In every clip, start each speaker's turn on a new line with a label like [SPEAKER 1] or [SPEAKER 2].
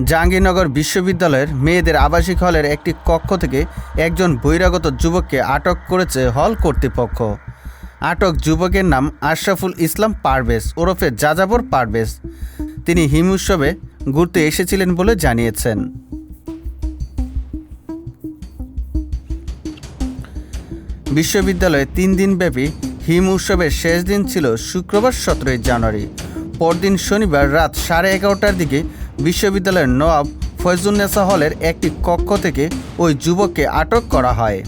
[SPEAKER 1] জাহাঙ্গীরনগর বিশ্ববিদ্যালয়ের মেয়েদের আবাসিক হলের একটি কক্ষ থেকে একজন বহিরাগত যুবককে আটক করেছে হল কর্তৃপক্ষ। আটক যুবকের নাম আশরাফুল ইসলাম পারভেজ ওরফে যাযাবর পারভেজ। তিনি হিম উৎসবে ঘুরতে এসেছিলেন বলে জানিয়েছেন। বিশ্ববিদ্যালয়ে 3 দিনব্যাপী হিম উৎসবের শেষ দিন ছিল শুক্রবার 17 জানুয়ারি। পরদিন শনিবার রাত 11:30টার দিকে বিশ্ববিদ্যালয়ের নওয়াব ফয়জুন্নেসা হলের একটি কক্ষ থেকে ওই যুবককে আটক করা হয়।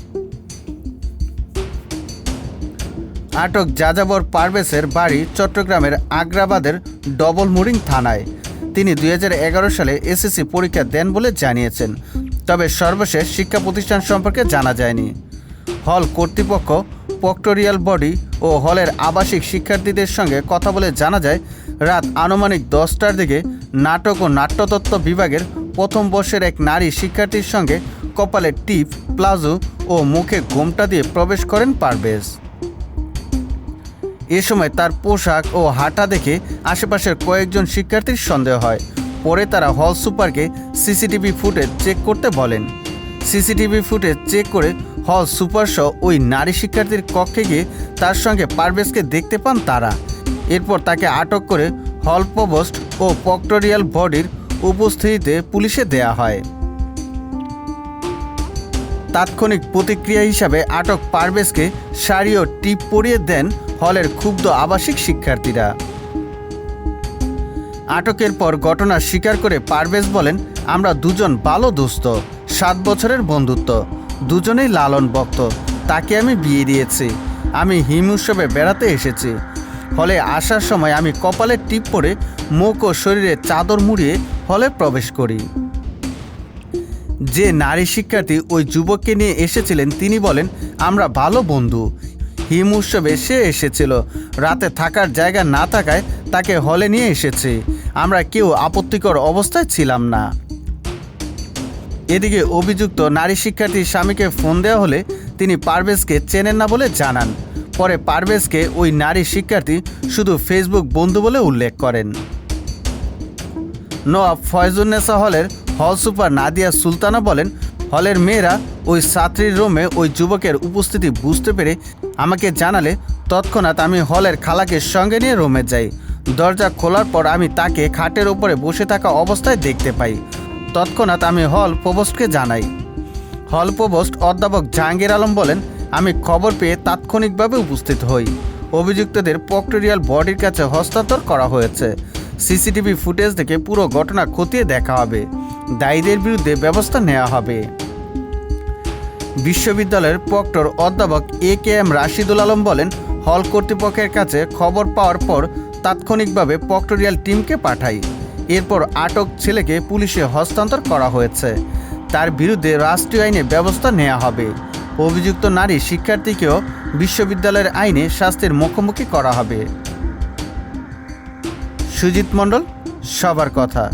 [SPEAKER 1] আটক যাযাবর পারভেজের বাড়ি চট্টগ্রামের আগ্রাবাদের ডবল মুরিং থানায়। তিনি 2011 সালে এসএসসি পরীক্ষা দেন বলে জানিয়েছেন, তবে সর্বশেষ শিক্ষা প্রতিষ্ঠান সম্পর্কে জানা যায়নি। হল কর্তৃপক্ষ, প্রক্টরিয়াল বডি ও হলের আবাসিক শিক্ষার্থীদের সঙ্গে কথা বলে জানা যায়, রাত আনুমানিক 10টার দিকে নাটক ও নাট্যতত্ত্ব বিভাগের প্রথম বর্ষের এক নারী শিক্ষার্থীর সঙ্গে কপালে টিপ, প্লাজো ও মুখে ঘোমটা দিয়ে প্রবেশ করেন পারভেজ। এ সময় তার পোশাক ও হাঁটা দেখে আশেপাশের কয়েকজন শিক্ষার্থীর সন্দেহ হয়। পরে তারা হল সুপারকে সিসিটিভি ফুটেজ চেক করতে বলেন। সিসিটিভি ফুটেজ চেক করে হল সুপারসহ ওই নারী শিক্ষার্থীর কক্ষে গিয়ে তার সঙ্গে পারভেজকে দেখতে পান তারা। এরপর তাকে আটক করে হল প্রভোস্ট ও প্রক্টরিয়াল বডির উপস্থিতিতে পুলিশে দেয়া হয়। তাৎক্ষণিক প্রতিক্রিয়া হিসাবে আটক পারভেজকে শাড়ি ও টিপ পরিয়ে দেন হলের ক্ষুব্ধ আবাসিক শিক্ষার্থীরা। আটকের পর ঘটনা স্বীকার করে পারভেজ বলেন, আমরা দুজন ভালো দোস্ত, 7 বছরের বন্ধুত্ব, দুজনেই লালন ভক্ত। তাকে আমি বিয়ে দিয়েছি। আমি হিম উৎসবে বেড়াতে এসেছি। হলে আসার সময় আমি কপালে টিপ পরে মুখ ও শরীরে চাদর মুড়িয়ে হলে প্রবেশ করি। যে নারী শিক্ষার্থী ওই যুবককে নিয়ে এসেছিলেন তিনি বলেন, আমরা ভালো বন্ধু। হিম উৎসবে সে এসেছিল, রাতে থাকার জায়গা না থাকায় তাকে হলে নিয়ে এসেছি। আমরা কেউ আপত্তিকর অবস্থায় ছিলাম না। এদিকে অভিযুক্ত নারী শিক্ষার্থীর স্বামীকে ফোন দেওয়া হলে তিনি পারভেজকে চেনেন না বলে জানান। পরে পারভেজকে ওই নারী শিক্ষার্থী শুধু ফেসবুক বন্ধু বলে উল্লেখ করেন। নওয়াব ফয়জুন্নেসা হলের হল সুপার নাদিয়া সুলতানা বলেন, হলের মেয়েরা ওই ছাত্রীর রুমে ওই যুবকের উপস্থিতি বুঝতে পেরে আমাকে জানালে তৎক্ষণাৎ আমি হলের খালাকে সঙ্গে নিয়ে রুমে যাই। দরজা খোলার পর আমি তাকে খাটের ওপরে বসে থাকা অবস্থায় দেখতে পাই। তৎক্ষণাৎ আমি হল প্রভোস্টকে জানাই। হল প্রভোস্ট অধ্যাপক জাহাঙ্গীর আলম বলেন, আমি খবর পেয়ে তাৎক্ষণিকভাবে উপস্থিত হই। অভিযুক্তদের প্রক্টরিয়াল বডির কাছে হস্তান্তর করা হয়েছে। সিসিটিভি ফুটেজ থেকে পুরো ঘটনা খতিয়ে দেখা হবে। দায়ীদের বিরুদ্ধে ব্যবস্থা নেওয়া হবে। বিশ্ববিদ্যালয়ের প্রক্টর অধ্যাপক AKM রাশিদুল আলম বলেন, হল কর্তৃপক্ষের কাছে খবর পাওয়ার পর তাৎক্ষণিকভাবে প্রক্টরিয়াল টিমকে পাঠাই। এরপর আটক ছেলেকে পুলিশে হস্তান্তর করা হয়েছে। তার বিরুদ্ধে রাষ্ট্রীয় আইনে ব্যবস্থা নেওয়া হবে। অভিযুক্ত নারী শিক্ষার্থীকেও বিশ্ববিদ্যালয়ের আইনে শাস্তির মুখোমুখি করা হবে। সুজিত মণ্ডল, সবার কথা।